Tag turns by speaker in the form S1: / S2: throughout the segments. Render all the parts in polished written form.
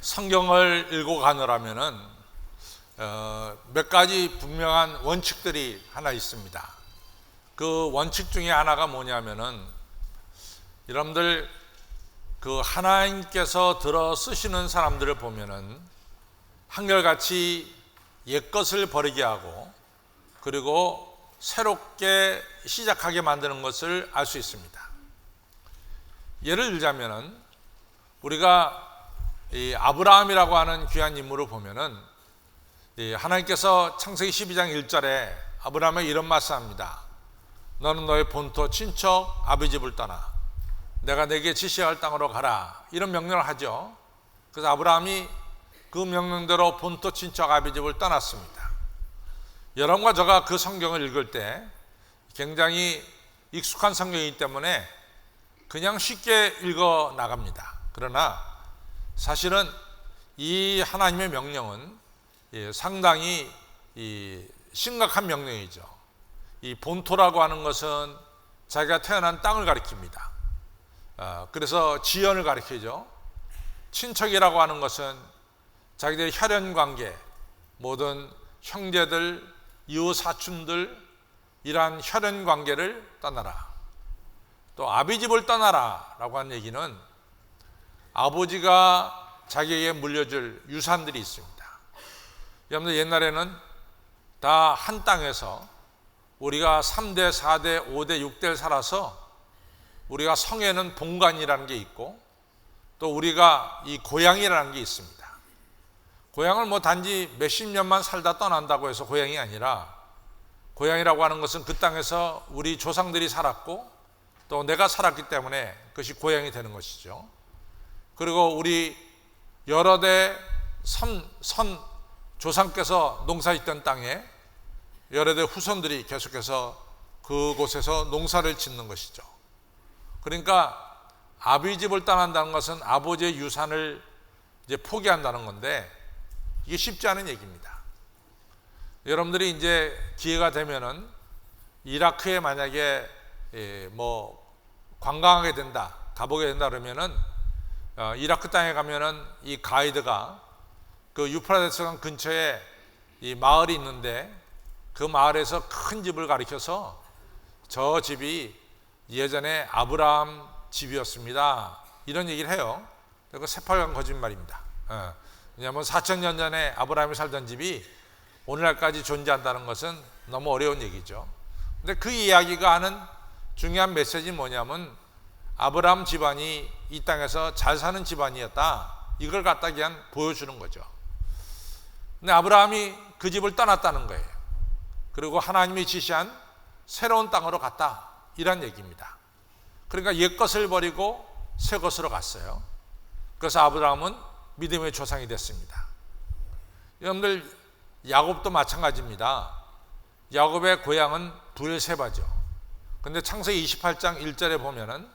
S1: 성경을 읽고 가느라면은 몇 가지 분명한 원칙들이 하나 있습니다. 그 원칙 중에 하나가 뭐냐면은 여러분들 그 하나님께서 들어 쓰시는 사람들을 보면은 한결같이 옛것을 버리게 하고 그리고 새롭게 시작하게 만드는 것을 알 수 있습니다. 예를 들자면은 우리가 이 아브라함이라고 하는 귀한 인물을 보면은 하나님께서 창세기 12장 1절에 아브라함에게 이런 말씀합니다. 너는 너의 본토 친척 아비 집을 떠나 내가 내게 지시할 땅으로 가라, 이런 명령을 하죠. 그래서 아브라함이 그 명령대로 본토 친척 아비 집을 떠났습니다. 여러분과 제가 그 성경을 읽을 때 굉장히 익숙한 성경이기 때문에 그냥 쉽게 읽어 나갑니다. 그러나 사실은 이 하나님의 명령은 상당히 심각한 명령이죠. 이 본토라고 하는 것은 자기가 태어난 땅을 가리킵니다. 그래서 지연을 가리키죠. 친척이라고 하는 것은 자기들의 혈연관계, 모든 형제들, 이웃 사촌들, 이러한 혈연관계를 떠나라. 또 아비집을 떠나라 라고 하는 얘기는 아버지가 자기에게 물려줄 유산들이 있습니다. 여러분들 옛날에는 다 한 땅에서 우리가 3대, 4대, 5대, 6대를 살아서 우리가 성에는 본관이라는 게 있고 또 우리가 이 고향이라는 게 있습니다. 고향을 뭐 단지 몇십 년만 살다 떠난다고 해서 고향이 아니라, 고향이라고 하는 것은 그 땅에서 우리 조상들이 살았고 또 내가 살았기 때문에 그것이 고향이 되는 것이죠. 그리고 우리 여러 대 선 조상께서 농사짓던 땅에 여러 대 후손들이 계속해서 그곳에서 농사를 짓는 것이죠. 그러니까 아비집을 떠난다는 것은 아버지의 유산을 이제 포기한다는 건데 이게 쉽지 않은 얘기입니다. 여러분들이 이제 기회가 되면은 이라크에 만약에 뭐 관광하게 된다, 가보게 된다 그러면은 이라크 땅에 가면은 이 가이드가 그 유프라데스강 근처에 이 마을이 있는데 그 마을에서 큰 집을 가리켜서 저 집이 예전에 아브라함 집이었습니다, 이런 얘기를 해요. 그거 새빨간 거짓말입니다. 왜냐하면 4,000년 전에 아브라함이 살던 집이 오늘날까지 존재한다는 것은 너무 어려운 얘기죠. 근데 그 이야기가 하는 중요한 메시지는 뭐냐면 아브라함 집안이 이 땅에서 잘 사는 집안이었다, 이걸 갖다 그냥 보여주는 거죠. 근데 아브라함이 그 집을 떠났다는 거예요. 그리고 하나님이 지시한 새로운 땅으로 갔다, 이런 얘기입니다. 그러니까 옛것을 버리고 새것으로 갔어요. 그래서 아브라함은 믿음의 조상이 됐습니다. 여러분들 야곱도 마찬가지입니다. 야곱의 고향은 브엘세바죠. 근데 창세기 28장 1절에 보면은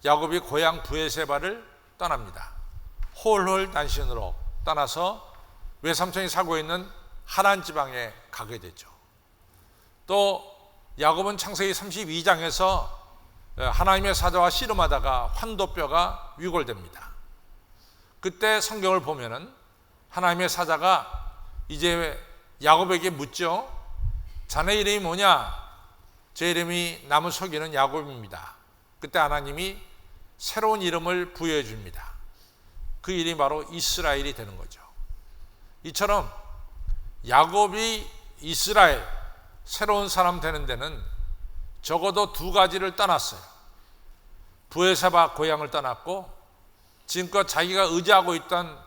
S1: 야곱이 고향 브엘세바를 떠납니다. 홀홀 단신으로 떠나서 외삼촌이 살고 있는 하란 지방에 가게 되죠. 또 야곱은 창세기 32장에서 하나님의 사자와 씨름하다가 환도뼈가 위골됩니다. 그때 성경을 보면은 하나님의 사자가 이제 야곱에게 묻죠. 자네 이름이 뭐냐? 제 이름이 남을 속이는 야곱입니다. 그때 하나님이 새로운 이름을 부여해 줍니다. 그 이름이 바로 이스라엘이 되는 거죠. 이처럼 야곱이 이스라엘, 새로운 사람 되는 데는 적어도 두 가지를 떠났어요. 브엘세바 고향을 떠났고 지금껏 자기가 의지하고 있던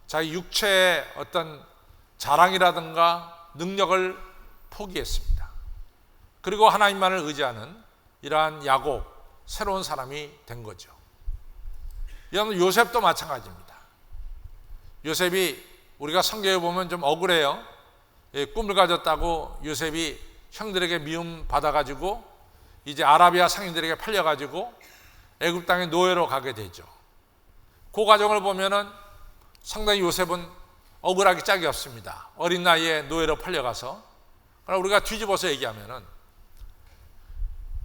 S1: 자기 육체의 어떤 자랑이라든가 능력을 포기했습니다. 그리고 하나님만을 의지하는 이러한 야곱, 새로운 사람이 된 거죠. 여러분 요셉도 마찬가지입니다. 요셉이 우리가 성경에 보면 좀 억울해요. 꿈을 가졌다고 요셉이 형들에게 미움 받아가지고 이제 아라비아 상인들에게 팔려가지고 애굽 땅에 노예로 가게 되죠. 그 과정을 보면은 상당히 요셉은 억울하기 짝이 없습니다. 어린 나이에 노예로 팔려가서. 그러나 우리가 뒤집어서 얘기하면은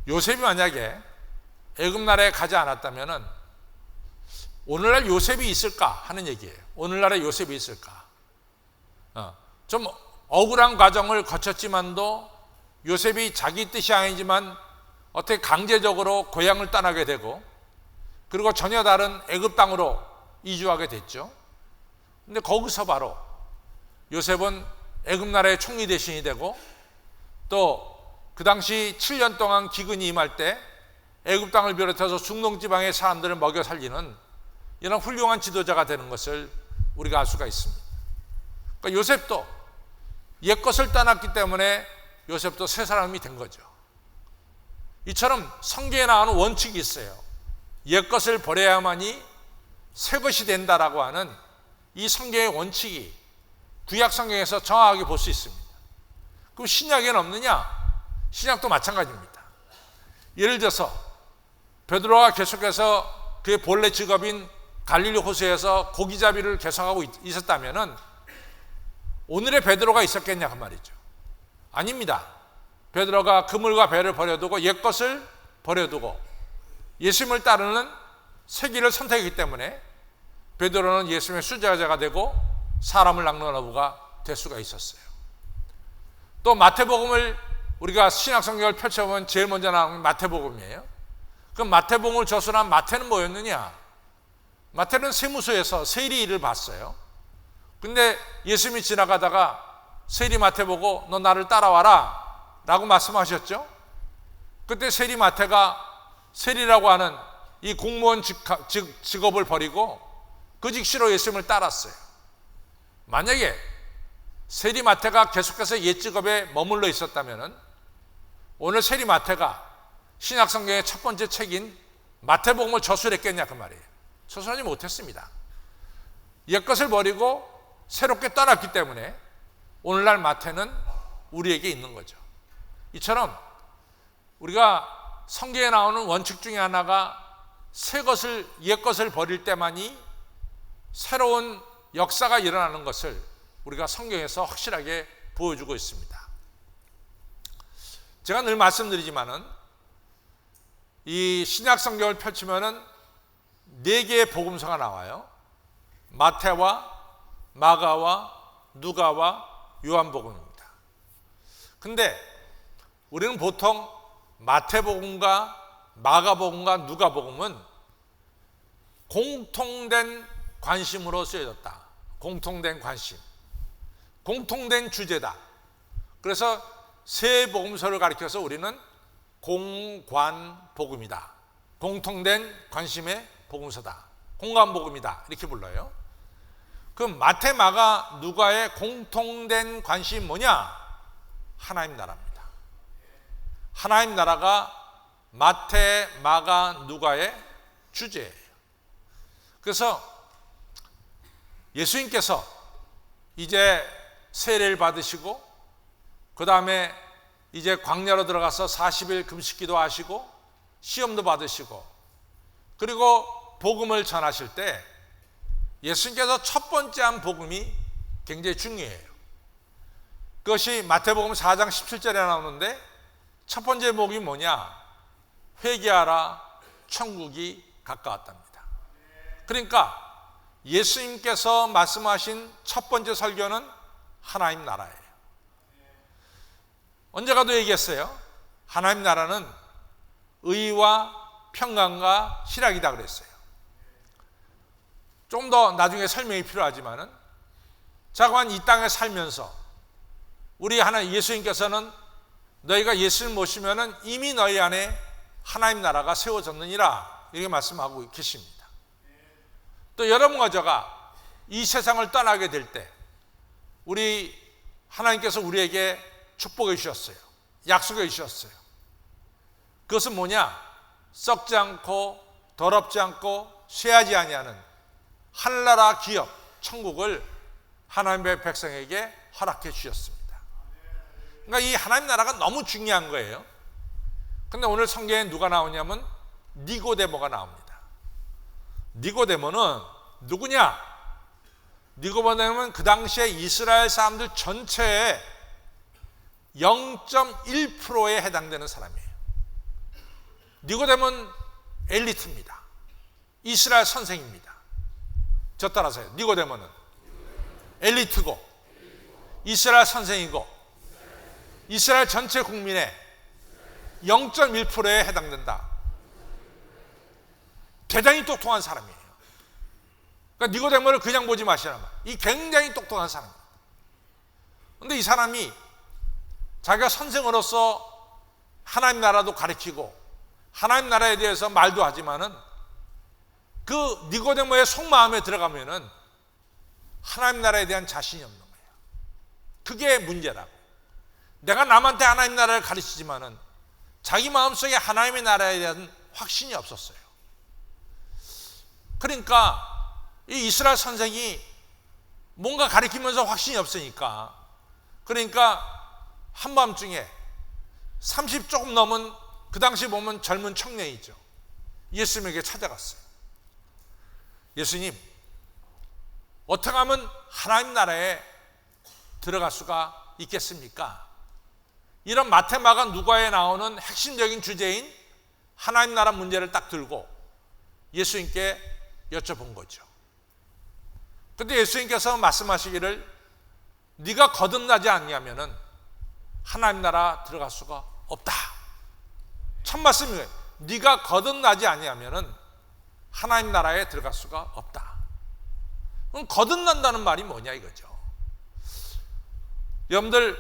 S1: 요셉이 만약에 애굽 나라에 가지 않았다면은 오늘날 요셉이 있을까 하는 얘기예요. 오늘날에 요셉이 있을까? 좀 억울한 과정을 거쳤지만도 요셉이 자기 뜻이 아니지만 어떻게 강제적으로 고향을 떠나게 되고, 그리고 전혀 다른 애굽 땅으로 이주하게 됐죠. 근데 거기서 바로 요셉은 애굽 나라의 총리 대신이 되고, 또 그 당시 7년 동안 기근이 임할 때 애굽 땅을 비롯해서 중동 지방의 사람들을 먹여 살리는 이런 훌륭한 지도자가 되는 것을 우리가 알 수가 있습니다. 그러니까 요셉도 옛것을 떠났기 때문에 요셉도 새 사람이 된 거죠. 이처럼 성경에 나오는 원칙이 있어요. 옛것을 버려야만이 새 것이 된다라고 하는 이 성경의 원칙이 구약 성경에서 정확하게 볼 수 있습니다. 그럼 신약에는 없느냐? 신약도 마찬가지입니다. 예를 들어서 베드로가 계속해서 그의 본래 직업인 갈릴리 호수에서 고기잡이를 계속하고 있었다면 오늘의 베드로가 있었겠냐 그 말이죠. 아닙니다. 베드로가 그물과 배를 버려두고 옛것을 버려두고 예수님을 따르는 새 길을 선택했기 때문에 베드로는 예수님의 수제자가 되고 사람을 낚는 어부가 될 수가 있었어요. 또 마태복음을 우리가 신약 성경을 펼쳐보면 제일 먼저 나오는 마태복음이에요. 그럼 마태복음을 저술한 마태는 뭐였느냐? 마태는 세무소에서 세리 일을 봤어요. 근데 예수님이 지나가다가 세리 마태 보고 너 나를 따라와라 라고 말씀하셨죠. 그때 세리 마태가 세리라고 하는 이 공무원 직업을 버리고 그 직시로 예수님을 따랐어요. 만약에 세리 마태가 계속해서 옛 직업에 머물러 있었다면 오늘 세리 마태가 신약 성경의 첫 번째 책인 마태복음을 저술했겠냐 그 말이에요. 저술하지 못했습니다. 옛것을 버리고 새롭게 떠났기 때문에 오늘날 마태는 우리에게 있는 거죠. 이처럼 우리가 성경에 나오는 원칙 중에 하나가 옛 것을 버릴 때만이 새로운 역사가 일어나는 것을 우리가 성경에서 확실하게 보여주고 있습니다. 제가 늘 말씀드리지만은 이 신약 성경을 펼치면은 4개의 복음서가 나와요. 마태와 마가와 누가와 요한복음입니다. 근데 우리는 보통 마태복음과 마가복음과 누가복음은 공통된 관심으로 쓰여졌다. 공통된 관심, 공통된 주제다. 그래서 세 복음서를 가리켜서 우리는 공관복음이다. 공통된 관심의 복음서다. 공관복음이다. 이렇게 불러요. 그럼 마태, 마가, 누가의 공통된 관심이 뭐냐? 하나님 나라입니다. 하나님 나라가 마태, 마가, 누가의 주제예요. 그래서 예수님께서 이제 세례를 받으시고 그 다음에 이제 광야로 들어가서 40일 금식기도 하시고 시험도 받으시고 그리고 복음을 전하실 때 예수님께서 첫 번째 한 복음이 굉장히 중요해요. 그것이 마태복음 4장 17절에 나오는데 첫 번째 복음이 뭐냐? 회개하라, 천국이 가까웠답니다. 그러니까 예수님께서 말씀하신 첫 번째 설교는 하나님 나라예요. 언제가도 얘기했어요. 하나님 나라는 의와 평강과 희락이다 그랬어요. 좀 더 나중에 설명이 필요하지만은 자관 이 땅에 살면서 우리 하나님 예수님께서는 너희가 예수를 모시면은 이미 너희 안에 하나님 나라가 세워졌느니라 이렇게 말씀하고 계십니다. 또 여러분과 저가 이 세상을 떠나게 될 때 우리 하나님께서 우리에게 축복해 주셨어요. 약속해 주셨어요. 그것은 뭐냐? 썩지 않고 더럽지 않고 쇠하지 아니하는 하늘나라 기업 천국을 하나님의 백성에게 허락해 주셨습니다. 그러니까 이 하나님 나라가 너무 중요한 거예요. 근데 오늘 성경에 누가 나오냐면 니고데모가 나옵니다. 니고데모는 누구냐? 니고데모는 그 당시에 이스라엘 사람들 전체의 0.1%에 해당되는 사람이에요. 니고데모는 엘리트입니다. 이스라엘 선생입니다. 저 따라서요. 니고데모는 엘리트고 이스라엘 선생이고 이스라엘 전체 국민의 0.1%에 해당된다. 대단히 똑똑한 사람이에요. 그러니까 니고데모를 그냥 보지 마시라. 이 굉장히 똑똑한 사람이에요. 그런데 이 사람이 자기가 선생으로서 하나님 나라도 가르치고 하나님 나라에 대해서 말도 하지만은 그 니고데모의 속마음에 들어가면은 하나님 나라에 대한 자신이 없는 거예요. 그게 문제라고. 내가 남한테 하나님 나라를 가르치지만은 자기 마음속에 하나님의 나라에 대한 확신이 없었어요. 그러니까 이 이스라엘 선생이 뭔가 가르치면서 확신이 없으니까, 그러니까 한밤중에 30 조금 넘은, 그 당시 보면 젊은 청년이죠, 예수님에게 찾아갔어요. 예수님, 어떻게 하면 하나님 나라에 들어갈 수가 있겠습니까? 이런 마태, 마가, 누가에 나오는 핵심적인 주제인 하나님 나라 문제를 딱 들고 예수님께 여쭤본 거죠. 그런데 예수님께서 말씀하시기를 네가 거듭나지 않냐면은 하나님 나라 들어갈 수가 없다. 첫 말씀이에요. 네가 거듭나지 않냐면은 하나님 나라에 들어갈 수가 없다. 그럼 거듭난다는 말이 뭐냐 이거죠. 여러분들,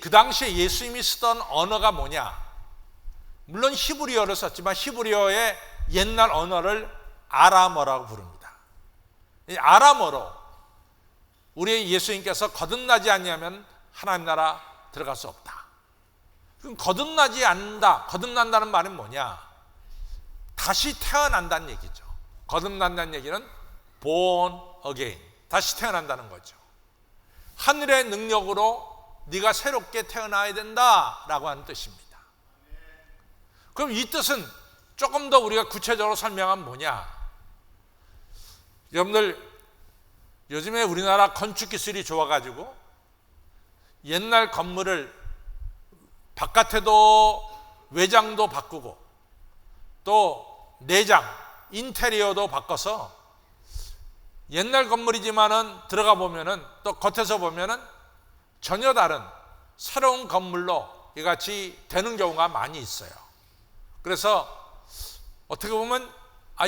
S1: 그 당시에 예수님이 쓰던 언어가 뭐냐? 물론 히브리어를 썼지만 히브리어의 옛날 언어를 아람어라고 부릅니다. 이 아람어로 우리 예수님께서 거듭나지 않냐면 하나님 나라 들어갈 수 없다. 그럼 거듭나지 않는다, 거듭난다는 말은 뭐냐? 다시 태어난다는 얘기죠. 거듭난다는 얘기는 born again, 다시 태어난다는 거죠. 하늘의 능력으로 네가 새롭게 태어나야 된다라고 하는 뜻입니다. 그럼 이 뜻은 조금 더 우리가 구체적으로 설명하면 뭐냐? 여러분들, 요즘에 우리나라 건축 기술이 좋아가지고 옛날 건물을 바깥에도 외장도 바꾸고 또 내장, 인테리어도 바꿔서 옛날 건물이지만은 들어가 보면은 또 겉에서 보면은 전혀 다른 새로운 건물로 이같이 되는 경우가 많이 있어요. 그래서 어떻게 보면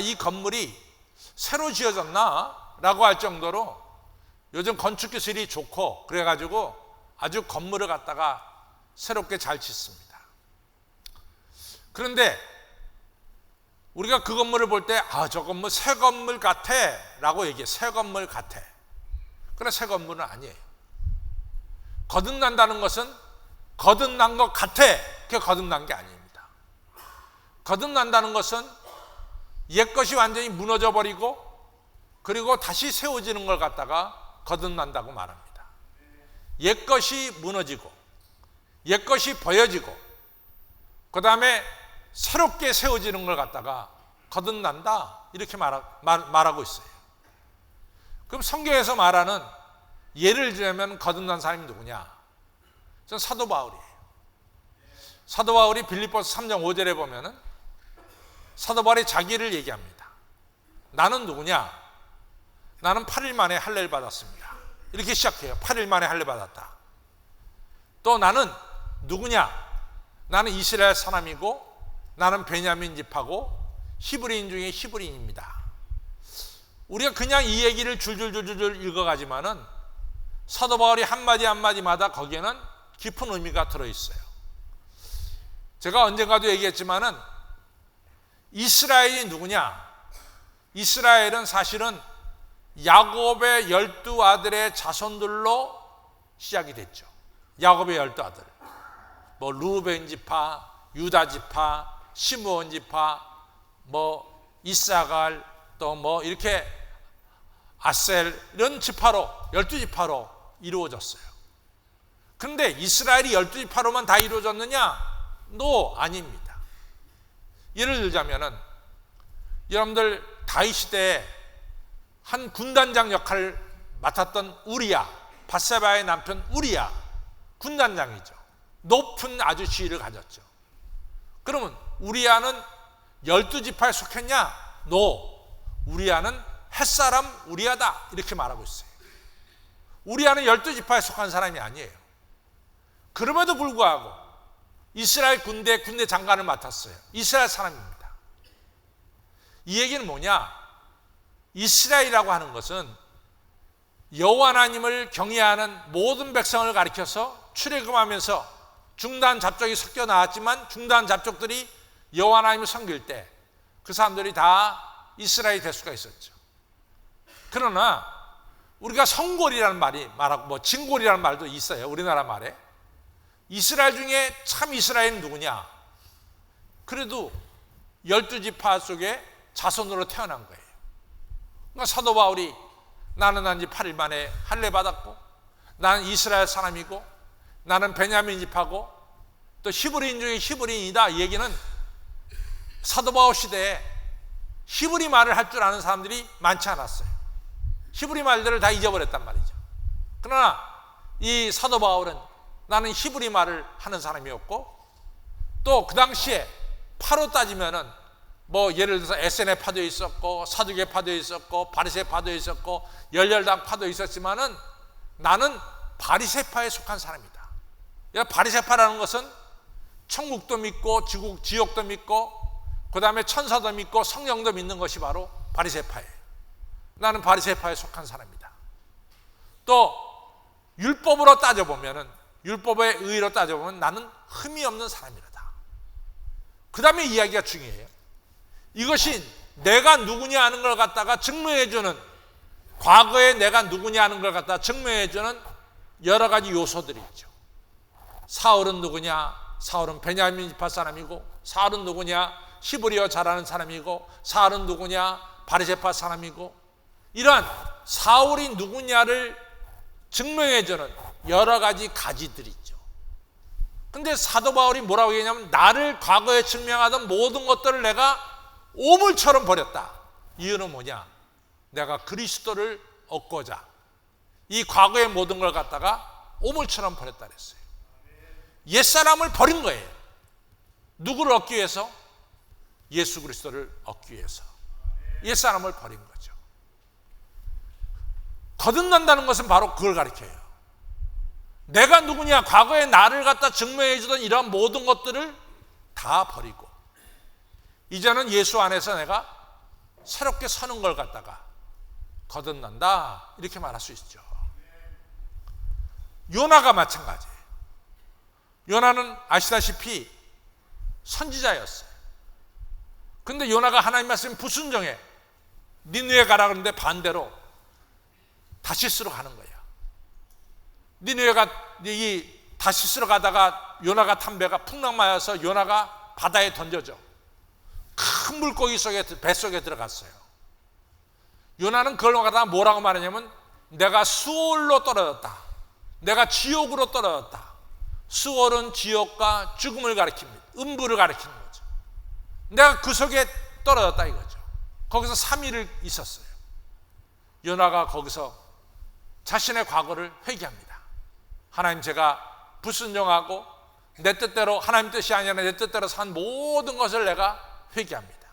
S1: 이 건물이 새로 지어졌나? 라고 할 정도로 요즘 건축 기술이 좋고 그래가지고 아주 건물을 갖다가 새롭게 잘 짓습니다. 그런데 우리가 그 건물을 볼 때 저 건물 새 건물 같아 라고 얘기해. 새 건물 같아. 그러나 새 건물은 아니에요. 거듭난다는 것은 거듭난 것 같아, 그게 거듭난 게 아닙니다. 거듭난다는 것은 옛것이 완전히 무너져 버리고 그리고 다시 세워지는 걸 갖다가 거듭난다고 말합니다. 옛것이 무너지고 옛것이 버려지고 그 다음에 새롭게 세워지는 걸 갖다가 거듭난다, 이렇게 말하고 있어요. 그럼 성경에서 말하는, 예를 들면 거듭난 사람이 누구냐? 전 사도 바울이에요. 사도 바울이 빌립보서 3장 5절에 보면은 사도 바울이 자기를 얘기합니다. 나는 누구냐? 나는 8일 만에 할례를 받았습니다. 이렇게 시작해요. 8일 만에 할례 받았다. 또 나는 누구냐? 나는 이스라엘 사람이고 나는 베냐민 집하고 히브리인 중에 히브리인입니다. 우리가 그냥 이 얘기를 줄줄줄줄 읽어가지만은 사도 바울이 한마디 한마디마다 거기에는 깊은 의미가 들어있어요. 제가 언젠가도 얘기했지만은 이스라엘이 누구냐? 이스라엘은 사실은 야곱의 12아들의 자손들로 시작이 됐죠. 야곱의 12아들. 뭐 루벤 지파, 유다 지파, 시므온 지파, 뭐 이사갈, 또 뭐 이렇게 아셀, 이런 지파로 12지파로 이루어졌어요. 그런데 이스라엘이 12지파로만 다 이루어졌느냐? No, 아닙니다. 예를 들자면은 여러분들 다윗 시대에 한 군단장 역할을 맡았던 우리야, 밧세바의 남편 우리야, 군단장이죠. 높은 아주 지위를 가졌죠. 그러면 우리야는 12지파에 속했냐? No. 우리야는 햇사람 우리아다 이렇게 말하고 있어요. 우리아는 12지파에 속한 사람이 아니에요. 그럼에도 불구하고 이스라엘 군대 장관을 맡았어요. 이스라엘 사람입니다. 이 얘기는 뭐냐? 이스라엘이라고 하는 것은 여호와 하나님을 경외하는 모든 백성을 가리켜서 출애굽하면서 중단 잡족이 섞여 나왔지만 중단 잡족들이 여호와 하나님을 섬길 때 그 사람들이 다 이스라엘이 될 수가 있었죠. 그러나 우리가 성골이라는 말이 말하고 진골이라는 말도 있어요. 우리나라 말에. 이스라엘 중에 참 이스라엘은 누구냐? 그래도 12지파 속에 자손으로 태어난 거예요. 그러니까 사도 바울이 나는 난지 8일 만에 할례 받았고 나는 이스라엘 사람이고 나는 베냐민 지파고 또 히브리인 중에 히브리인이다. 이 얘기는 사도 바울 시대에 히브리 말을 할 줄 아는 사람들이 많지 않았어요. 히브리 말들을 다 잊어버렸단 말이죠. 그러나 이 사도 바울은 나는 히브리 말을 하는 사람이었고 또 그 당시에 파로 따지면은 예를 들어서 에세네 파도 있었고 사두개 파도 있었고 바리새 파도 있었고 열혈당 파도 있었지만은 나는 바리새파에 속한 사람이다. 바리새파라는 것은 천국도 믿고 지옥도 믿고 그 다음에 천사도 믿고 성령도 믿는 것이 바로 바리새파예요. 나는 바리새파에 속한 사람이다. 또 율법으로 따져보면은 율법의 의의로 따져보면 나는 흠이 없는 사람이다. 그 다음에 이야기가 중요해요. 이것이 내가 누구냐 하는 걸 갖다가 증명해주는 과거에 내가 누구냐 하는 걸 갖다가 증명해주는 여러 가지 요소들이 있죠. 사울은 누구냐? 사울은 베냐민 지파 사람이고 사울은 누구냐? 히브리어 잘하는 사람이고 사울은 누구냐? 바리새파 사람이고 이러한 사울이 누구냐를 증명해주는 여러 가지 가지들이 있죠. 근데 사도 바울이 뭐라고 얘기하냐면 나를 과거에 증명하던 모든 것들을 내가 오물처럼 버렸다. 이유는 뭐냐? 내가 그리스도를 얻고자 이 과거의 모든 걸 갖다가 오물처럼 버렸다 그랬어요. 옛사람을 버린 거예요. 누구를 얻기 위해서? 예수 그리스도를 얻기 위해서 옛사람을 버린 거죠. 거듭난다는 것은 바로 그걸 가리켜요. 내가 누구냐? 과거에 나를 갖다 증명해 주던 이러한 모든 것들을 다 버리고 이제는 예수 안에서 내가 새롭게 서는 걸 갖다가 거듭난다 이렇게 말할 수 있죠. 요나가 마찬가지예요. 요나는 아시다시피 선지자였어요. 근데 요나가 하나님 말씀에 불순종해 니느웨 가라 그러는데 반대로 다시스로 가는 거예요. 니느웨가 이 다시스로 가다가 요나가 탄 배가 풍랑맞아서 요나가 바다에 던져져 큰 물고기 속에 뱃속에 들어갔어요. 요나는 그걸 가다가 뭐라고 말하냐면 내가 수올로 떨어졌다. 내가 지옥으로 떨어졌다. 수올은 지옥과 죽음을 가리킵니다. 음부를 가리키는 거죠. 내가 그 속에 떨어졌다 이거죠. 거기서 3일을 있었어요. 요나가 거기서 자신의 과거를 회개합니다. 하나님, 제가 불순종하고 내 뜻대로 하나님 뜻이 아니라 내 뜻대로 산 모든 것을 내가 회개합니다.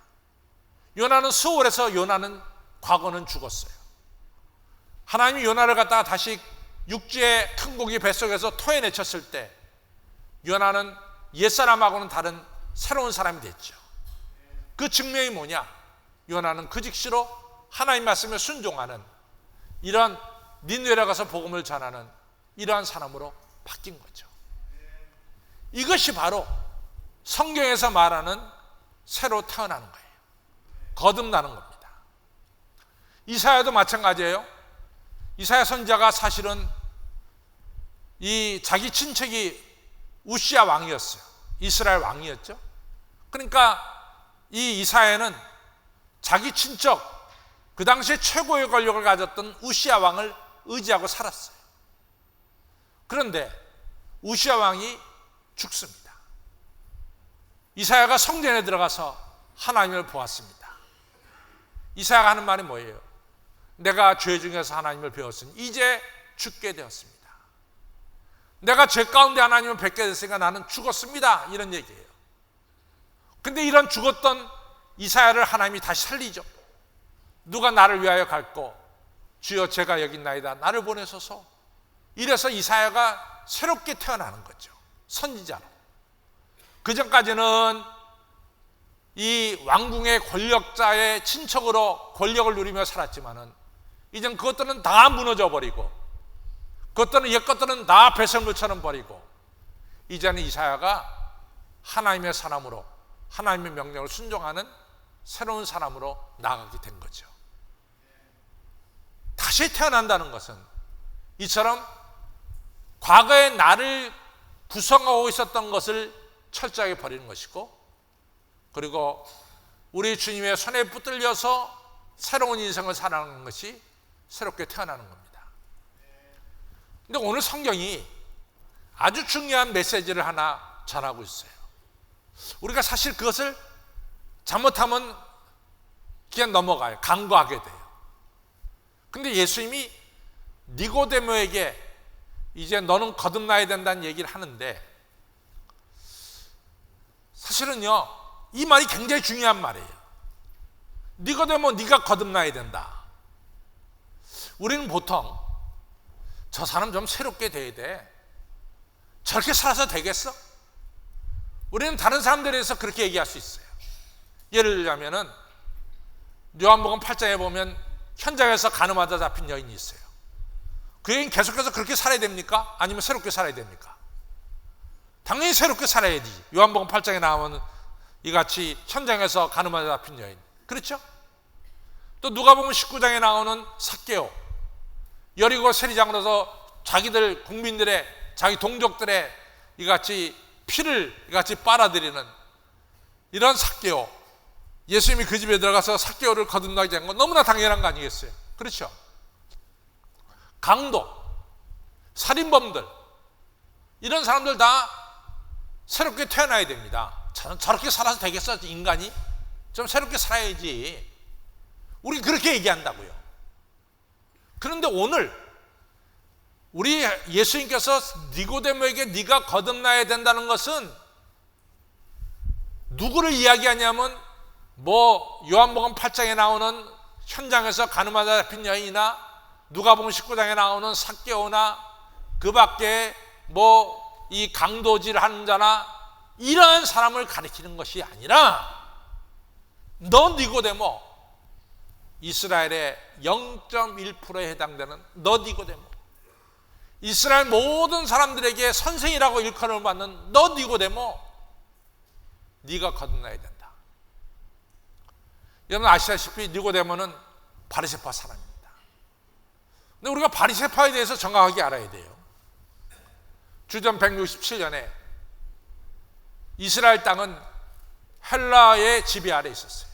S1: 요나는 수월에서 요나는 과거는 죽었어요. 하나님이 요나를 갖다가 다시 육지의 큰 고기 뱃속에서 토해내쳤을 때 요나는 옛사람하고는 다른 새로운 사람이 됐죠. 그 증명이 뭐냐? 요나는 그 즉시로 하나님 말씀에 순종하는 이런 니느웨에 가서 복음을 전하는 이러한 사람으로 바뀐 거죠. 이것이 바로 성경에서 말하는 새로 태어나는 거예요. 거듭나는 겁니다. 이사야도 마찬가지예요. 이사야 선지자가 사실은 이 자기 친척이 우시야 왕이었어요. 이스라엘 왕이었죠. 그러니까 이 이사야는 자기 친척, 그 당시에 최고의 권력을 가졌던 우시야 왕을 의지하고 살았어요. 그런데 우시야 왕이 죽습니다. 이사야가 성전에 들어가서 하나님을 보았습니다. 이사야가 하는 말이 뭐예요? 내가 죄 중에서 하나님을 배웠으니 이제 죽게 되었습니다. 내가 죄 가운데 하나님을 뵙게 됐으니까 나는 죽었습니다. 이런 얘기예요. 근데 이런 죽었던 이사야를 하나님이 다시 살리죠. 누가 나를 위하여 갈고 주여 제가 여기 있나이다 나를 보내소서. 이래서 이사야가 새롭게 태어나는 거죠. 선지자로. 그전까지는 이 왕궁의 권력자의 친척으로 권력을 누리며 살았지만은 이젠 그것들은 다 무너져 버리고 그것들은 옛 것들은 다 배설물처럼 버리고 이제는 이사야가 하나님의 사람으로 하나님의 명령을 순종하는 새로운 사람으로 나아가게 된 거죠. 다시 태어난다는 것은 이처럼 과거에 나를 구성하고 있었던 것을 철저하게 버리는 것이고, 그리고 우리 주님의 손에 붙들려서 새로운 인생을 살아가는 것이 새롭게 태어나는 겁니다. 근데 오늘 성경이 아주 중요한 메시지를 하나 전하고 있어요. 우리가 사실 그것을 잘못하면 그냥 넘어가요. 간과하게 돼요. 근데 예수님이 니고데모에게 이제 너는 거듭나야 된다는 얘기를 하는데, 사실은요 이 말이 굉장히 중요한 말이에요. 니고데모 네가 거듭나야 된다. 우리는 보통 저 사람 좀 새롭게 돼야 돼. 저렇게 살아서 되겠어? 우리는 다른 사람들에 대해서 그렇게 얘기할 수 있어요. 예를 들자면은 요한복음 8장에 보면 현장에서 간음하다 잡힌 여인이 있어요. 그 여인 계속해서 그렇게 살아야 됩니까? 아니면 새롭게 살아야 됩니까? 당연히 새롭게 살아야지. 요한복음 8장에 나오는 이같이 현장에서 간음하다 잡힌 여인, 그렇죠? 또 누가복음 19장에 나오는 삭개오, 여리고 세리장으로서 자기들 국민들의 자기 동족들의 이같이 피를 이같이 빨아들이는 이런 삭개오, 예수님이 그 집에 들어가서 삭개오를 거듭나게 한 건 너무나 당연한 거 아니겠어요? 그렇죠? 강도, 살인범들, 이런 사람들 다 새롭게 태어나야 됩니다. 저렇게 살아서 되겠어? 인간이? 좀 새롭게 살아야지. 우리 그렇게 얘기한다고요. 그런데 오늘 우리 예수님께서 니고데모에게 네가 거듭나야 된다는 것은 누구를 이야기하냐면 요한복음 8장에 나오는 현장에서 간음하다 잡힌 여인이나 누가복음 19장에 나오는 삭개오나 그 밖에 이 강도질 하는 자나 이러한 사람을 가리키는 것이 아니라, 너 니고데모, 이스라엘의 0.1%에 해당되는 너 니고데모, 이스라엘 모든 사람들에게 선생이라고 일컬음을 받는 너 니고데모, 네가 거듭나야 된다. 여러분 아시다시피 니고데모는 바리새파 사람입니다. 근데 우리가 바리새파에 대해서 정확하게 알아야 돼요. 주전 167년에 이스라엘 땅은 헬라의 지배 아래 있었어요.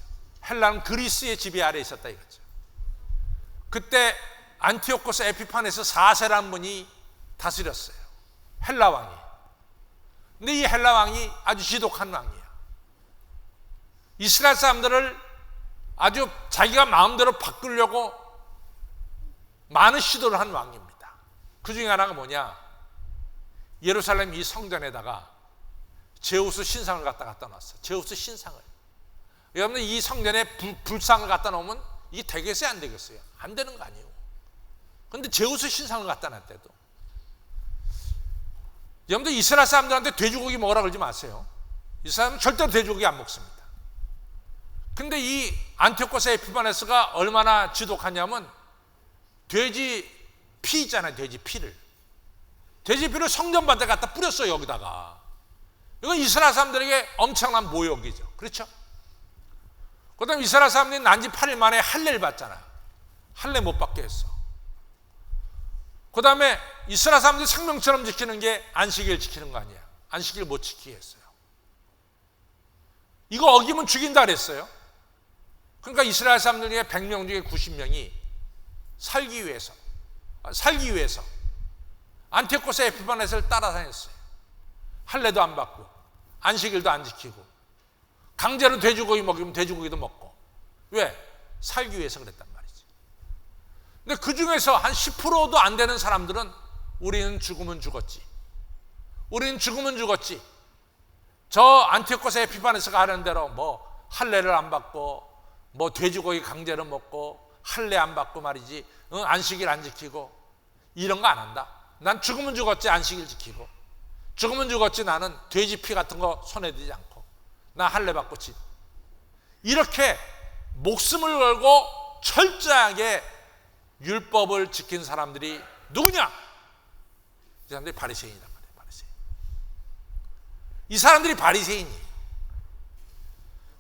S1: 헬라는 그리스의 지배 아래 있었다 이거죠. 그때 안티오코스 에피파네스 4세라는 분이 다스렸어요. 헬라 왕이. 근데 이 헬라 왕이 아주 지독한 왕이에요. 이스라엘 사람들을 아주 자기가 마음대로 바꾸려고 많은 시도를 한 왕입니다. 그 중에 하나가 뭐냐, 예루살렘 이 성전에다가 제우스 신상을 갖다 놨어요. 제우스 신상을. 여러분 이 성전에 불상을 갖다 놓으면 이게 되겠어요 안 되겠어요? 안 되는 거 아니에요. 그런데 제우스 신상을 갖다 놨대도. 여러분들 이스라엘 사람들한테 돼지고기 먹으라 그러지 마세요. 이 사람은 절대로 돼지고기 안 먹습니다. 근데 이 안티오코스 에피파네스가 얼마나 지독하냐면 돼지 피 있잖아요. 돼지 피를 성전반대 갖다 뿌렸어요. 여기다가. 이건 이스라엘 사람들에게 엄청난 모욕이죠. 그렇죠? 그 다음에 이스라엘 사람들이 난지 8일 만에 할례를 받잖아요. 할례 못 받게 했어. 그 다음에 이스라엘 사람들이 생명처럼 지키는 게 안식일 지키는 거 아니야. 안식일 못 지키게 했어요. 이거 어기면 죽인다 그랬어요. 그러니까 이스라엘 사람들 중에 100명 중에 90명이 살기 위해서 안티오코스 에피파네스를 따라다녔어요. 할례도 안 받고 안식일도 안 지키고 강제로 돼지고기 먹이면 돼지고기도 먹고. 왜? 살기 위해서 그랬단 말이지. 근데 그 중에서 한 10%도 안 되는 사람들은 우리는 죽으면 죽었지. 저 안티오코스 에피파네스가 하는 대로 할례를 안 받고 뭐 돼지고기 강제로 먹고 할례 안 받고 말이지, 안식일 안 지키고 이런 거 안 한다. 난 죽으면 죽었지 안식일 지키고, 죽으면 죽었지 나는 돼지 피 같은 거 손에 대지 않고, 나 할례 받고 지. 이렇게 목숨을 걸고 철저하게 율법을 지킨 사람들이 누구냐? 이 사람들이 바리새인이란 말이에요. 바리새인. 이 사람들이 바리새인이에요.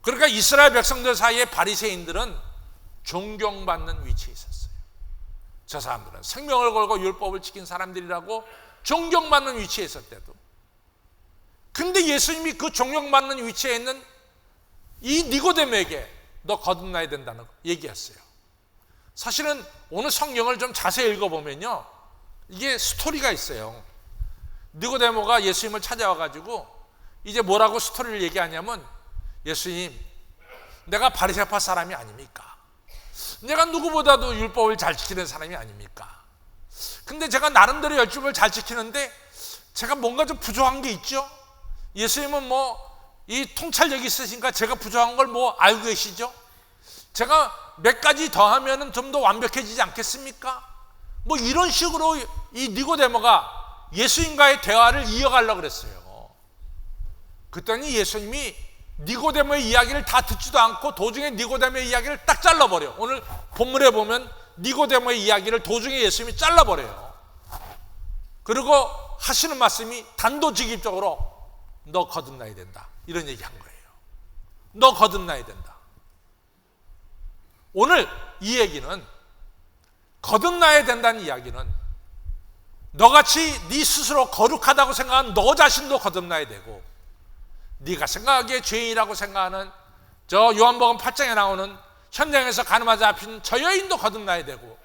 S1: 그러니까 이스라엘 백성들 사이에 바리새인들은 존경받는 위치에 있었어요. 저 사람들은 생명을 걸고 율법을 지킨 사람들이라고 존경받는 위치에 있었대도, 근데 예수님이 그 존경받는 위치에 있는 이 니고데모에게 너 거듭나야 된다는 거 얘기했어요. 사실은 오늘 성경을 좀 자세히 읽어보면요, 이게 스토리가 있어요. 니고데모가 예수님을 찾아와가지고 이제 뭐라고 스토리를 얘기하냐면, 예수님, 내가 바리새파 사람이 아닙니까? 내가 누구보다도 율법을 잘 지키는 사람이 아닙니까? 근데 제가 나름대로 율법을 잘 지키는데 제가 뭔가 좀 부족한 게 있죠? 예수님은 뭐 이 통찰력이 있으시니까 제가 부족한 걸 뭐 알고 계시죠? 제가 몇 가지 더 하면은 좀 더 완벽해지지 않겠습니까? 뭐 이런 식으로 이 니고데모가 예수님과의 대화를 이어가려고 그랬어요. 그랬더니 예수님이 니고데모의 이야기를 다 듣지도 않고 도중에 니고데모의 이야기를 딱 잘라버려. 오늘 본문에 보면 니고데모의 이야기를 도중에 예수님이 잘라버려요. 그리고 하시는 말씀이 단도직입적으로 너 거듭나야 된다, 이런 얘기한 거예요. 너 거듭나야 된다. 오늘 이 얘기는, 거듭나야 된다는 이야기는 너같이 네 스스로 거룩하다고 생각하는 너 자신도 거듭나야 되고, 네가 생각하기에 죄인이라고 생각하는 저 요한복음 8장에 나오는 현장에서 가늠하자 잡힌 저 여인도 거듭나야 되고,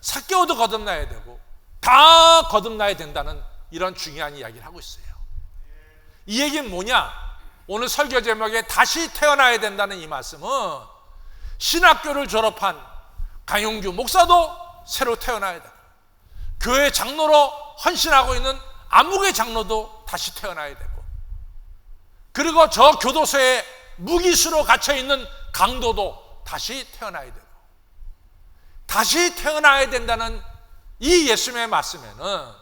S1: 삭개오도 거듭나야 되고, 다 거듭나야 된다는 이런 중요한 이야기를 하고 있어요. 이 얘기는 뭐냐? 오늘 설교 제목에 다시 태어나야 된다는 이 말씀은 신학교를 졸업한 강용규 목사도 새로 태어나야 되고, 교회 장로로 헌신하고 있는 안목의 장로도 다시 태어나야 되고, 그리고 저 교도소에 무기수로 갇혀있는 강도도 다시 태어나야 되고, 다시 태어나야 된다는 이 예수님의 말씀에는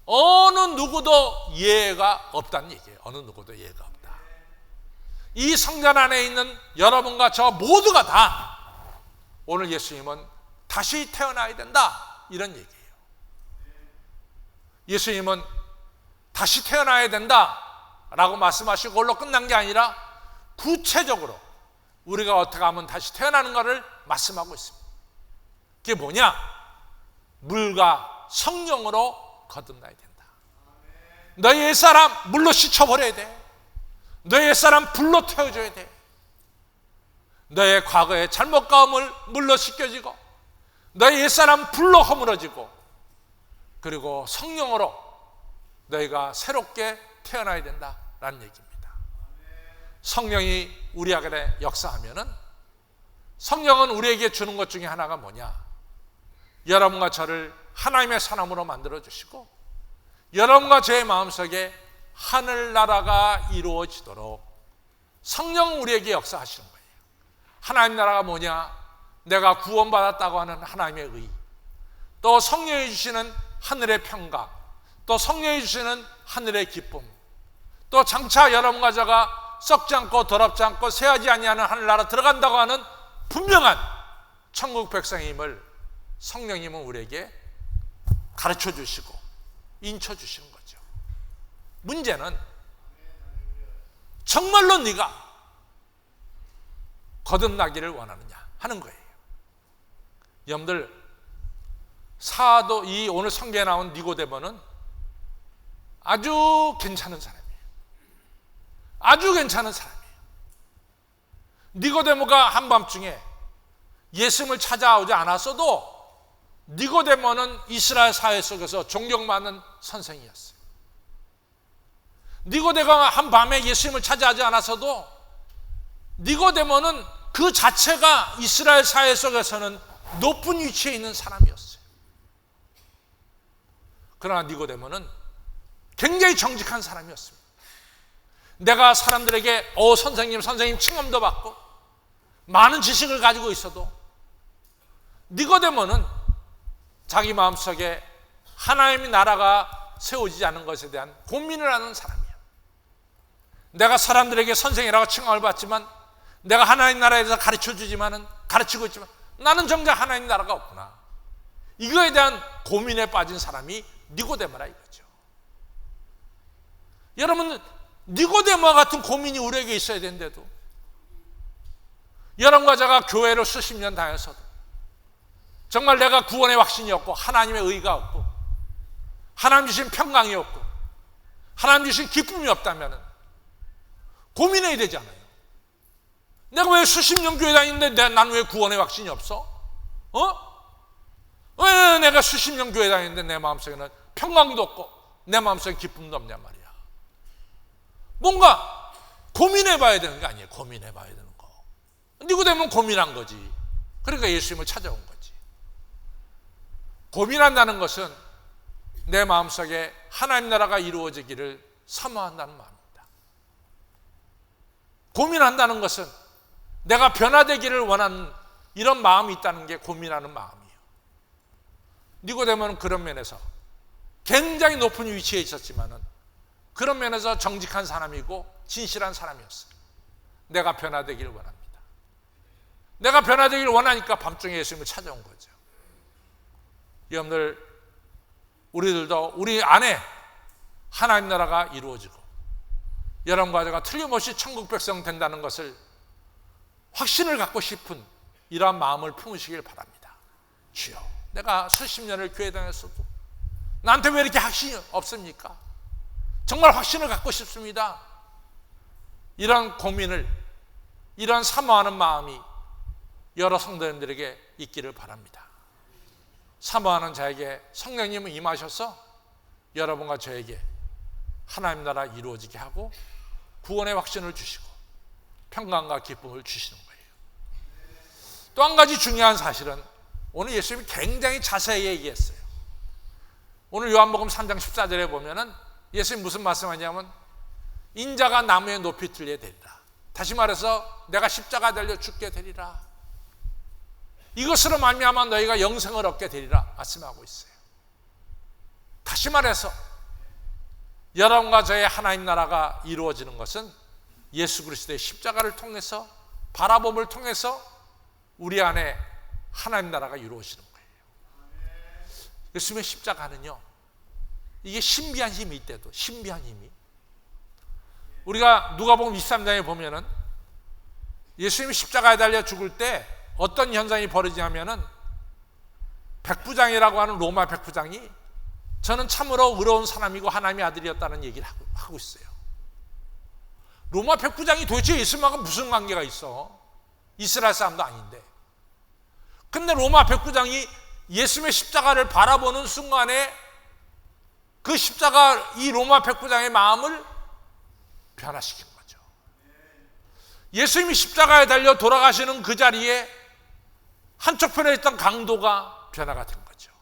S1: 어느 누구도 예외가 없다는 얘기예요. 어느 누구도 예외가 없다. 이 성전 안에 있는 여러분과 저 모두가 다 오늘 예수님은 다시 태어나야 된다, 이런 얘기예요. 예수님은 다시 태어나야 된다 라고 말씀하시고 그걸로 끝난 게 아니라 구체적으로 우리가 어떻게 하면 다시 태어나는 것을 말씀하고 있습니다. 그게 뭐냐? 물과 성령으로 거듭나야 된다. 너희 옛사람 물로 씻어버려야 돼. 너희 옛사람 불로 태워줘야 돼. 너의 과거의 잘못감을 물로 씻겨지고, 너희 옛사람 불로 허물어지고, 그리고 성령으로 너희가 새롭게 태어나야 된다라는 얘기입니다. 성령이 우리 안에 역사하면은, 성령은 우리에게 주는 것 중에 하나가 뭐냐? 여러분과 저를 하나님의 사람으로 만들어 주시고, 여러분과 제 마음속에 하늘나라가 이루어지도록 성령은 우리에게 역사하시는 거예요. 하나님 나라가 뭐냐? 내가 구원받았다고 하는 하나님의 의, 또 성령이 주시는 하늘의 평강, 또 성령이 주시는 하늘의 기쁨, 또 장차 여러분과 저가 썩지 않고 더럽지 않고 새하지 아니하는 하늘나라 들어간다고 하는 분명한 천국 백성임을 성령님은 우리에게 가르쳐 주시고 인쳐 주시는 거죠. 문제는 정말로 네가 거듭나기를 원하느냐 하는 거예요. 여러분들, 사도 이 오늘 성경에 나온 니고데모는 아주 괜찮은 사람이에요. 아주 괜찮은 사람이에요. 니고데모가 한밤중에 예수님을 찾아오지 않았어도 니고데모는 이스라엘 사회 속에서 존경받는 선생이었어요. 니고데모가 한밤에 예수님을 찾아오지 않았어도 니고데모는 그 자체가 이스라엘 사회 속에서는 높은 위치에 있는 사람이었어요. 그러나 니고데모는 굉장히 정직한 사람이었습니다. 내가 사람들에게 선생님 칭함도 받고 많은 지식을 가지고 있어도 니고데모는 자기 마음속에 하나님의 나라가 세워지지 않은 것에 대한 고민을 하는 사람이야. 내가 사람들에게 선생이라고 칭함을 받지만, 내가 하나님 나라에 대해서 가르치고 있지만 나는 정작 하나님 나라가 없구나. 이거에 대한 고민에 빠진 사람이 니고데모라 이거죠. 여러분, 니고데모와 같은 고민이 우리에게 있어야 되는데도, 여러분과 제가 교회를 수십 년 다녔어도 정말 내가 구원의 확신이 없고 하나님의 의가 없고 하나님 주신 평강이 없고 하나님 주신 기쁨이 없다면 고민해야 되잖아요. 내가 왜 수십 년 교회 다니는데 난 왜 구원의 확신이 없어? 왜 내가 수십 년 교회 다니는데 내 마음속에는 평강도 없고 내 마음속에 기쁨도 없냔 말이야. 뭔가 고민해 봐야 되는 거 아니에요. 고민해 봐야 되는 거. 니고데모는 고민한 거지. 그러니까 예수님을 찾아온 거지. 고민한다는 것은 내 마음속에 하나님 나라가 이루어지기를 사모한다는 마음입니다. 고민한다는 것은 내가 변화되기를 원하는 이런 마음이 있다는 게 고민하는 마음이에요. 니고데모는 그런 면에서 굉장히 높은 위치에 있었지만은 그런 면에서 정직한 사람이고 진실한 사람이었어요. 내가 변화되기를 원합니다. 내가 변화되기를 원하니까 밤중에 예수님을 찾아온 거죠. 여러분들, 우리들도 우리 안에 하나님 나라가 이루어지고 여러분과 제가 틀림없이 천국 백성 된다는 것을 확신을 갖고 싶은 이러한 마음을 품으시길 바랍니다. 주여, 내가 수십 년을 교회 다녔어도 나한테 왜 이렇게 확신이 없습니까? 정말 확신을 갖고 싶습니다. 이런 고민을, 이런 사모하는 마음이 여러 성도님들에게 있기를 바랍니다. 사모하는 자에게 성령님은 임하셔서 여러분과 저에게 하나님 나라 이루어지게 하고 구원의 확신을 주시고 평강과 기쁨을 주시는 거예요. 또 한 가지 중요한 사실은 오늘 예수님이 굉장히 자세히 얘기했어요. 오늘 요한복음 3장 14절에 보면은 예수님 무슨 말씀하냐면 인자가 나무에 높이 들려 되리라. 다시 말해서 내가 십자가 달려 죽게 되리라. 이것으로 말미암아 너희가 영생을 얻게 되리라 말씀하고 있어요. 다시 말해서 여러분과 저의 하나님 나라가 이루어지는 것은 예수 그리스도의 십자가를 통해서, 바라봄을 통해서 우리 안에 하나님 나라가 이루어지는 거예요. 예수님의 십자가는요, 이게 신비한 힘이 있대도, 신비한 힘이, 우리가 누가복음 23장에 보면은 예수님이 십자가에 달려 죽을 때 어떤 현상이 벌어지냐면은 백부장이라고 하는 로마 백부장이 저는 참으로 의로운 사람이고 하나님의 아들이었다는 얘기를 하고 있어요. 로마 백부장이 도대체 예수님하고 무슨 관계가 있어? 이스라엘 사람도 아닌데. 근데 로마 백부장이 예수님의 십자가를 바라보는 순간에 그 십자가, 이 로마 백부장의 마음을 변화시킨 거죠. 예수님이 십자가에 달려 돌아가시는 그 자리에 한쪽 편에 있던 강도가 변화가 된 거죠.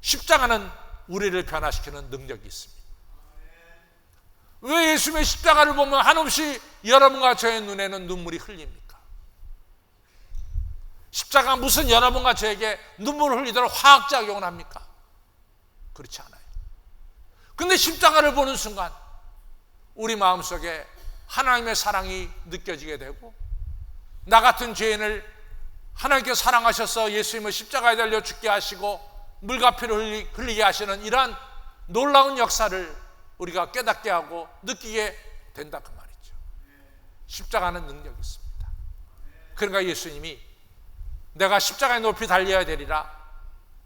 S1: 십자가는 우리를 변화시키는 능력이 있습니다. 왜 예수님의 십자가를 보면 한없이 여러분과 저의 눈에는 눈물이 흘립니까? 십자가가 무슨 여러분과 저에게 눈물을 흘리도록 화학작용을 합니까? 그렇지 않아요. 근데 십자가를 보는 순간 우리 마음속에 하나님의 사랑이 느껴지게 되고, 나 같은 죄인을 하나님께서 사랑하셔서 예수님을 십자가에 달려 죽게 하시고 물과 피를 흘리게 하시는 이러한 놀라운 역사를 우리가 깨닫게 하고 느끼게 된다 그 말이죠. 십자가는 능력이 있습니다. 그러니까 예수님이 내가 십자가에 높이 달려야 되리라,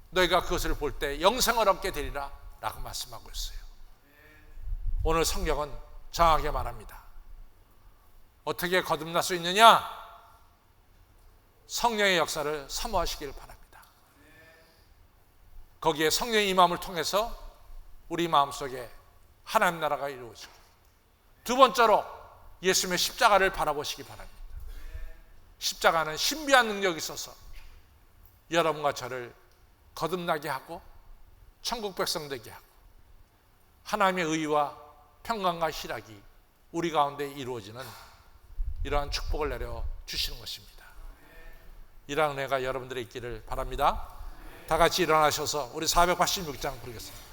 S1: 너희가 그것을 볼 때 영생을 얻게 되리라 라고 말씀하고 있어요. 오늘 성경은 정확하게 말합니다. 어떻게 거듭날 수 있느냐? 성령의 역사를 사모하시길 바랍니다. 거기에 성령의 임함을 통해서 우리 마음속에 하나님 나라가 이루어지고, 두 번째로 예수님의 십자가를 바라보시기 바랍니다. 십자가는 신비한 능력이 있어서 여러분과 저를 거듭나게 하고 천국 백성 되게 하고 하나님의 의와 평강과 희락이 우리 가운데 이루어지는 이러한 축복을 내려 주시는 것입니다. 이런 은혜가 여러분들의 있기를 바랍니다. 다 같이 일어나셔서 우리 486장 부르겠습니다.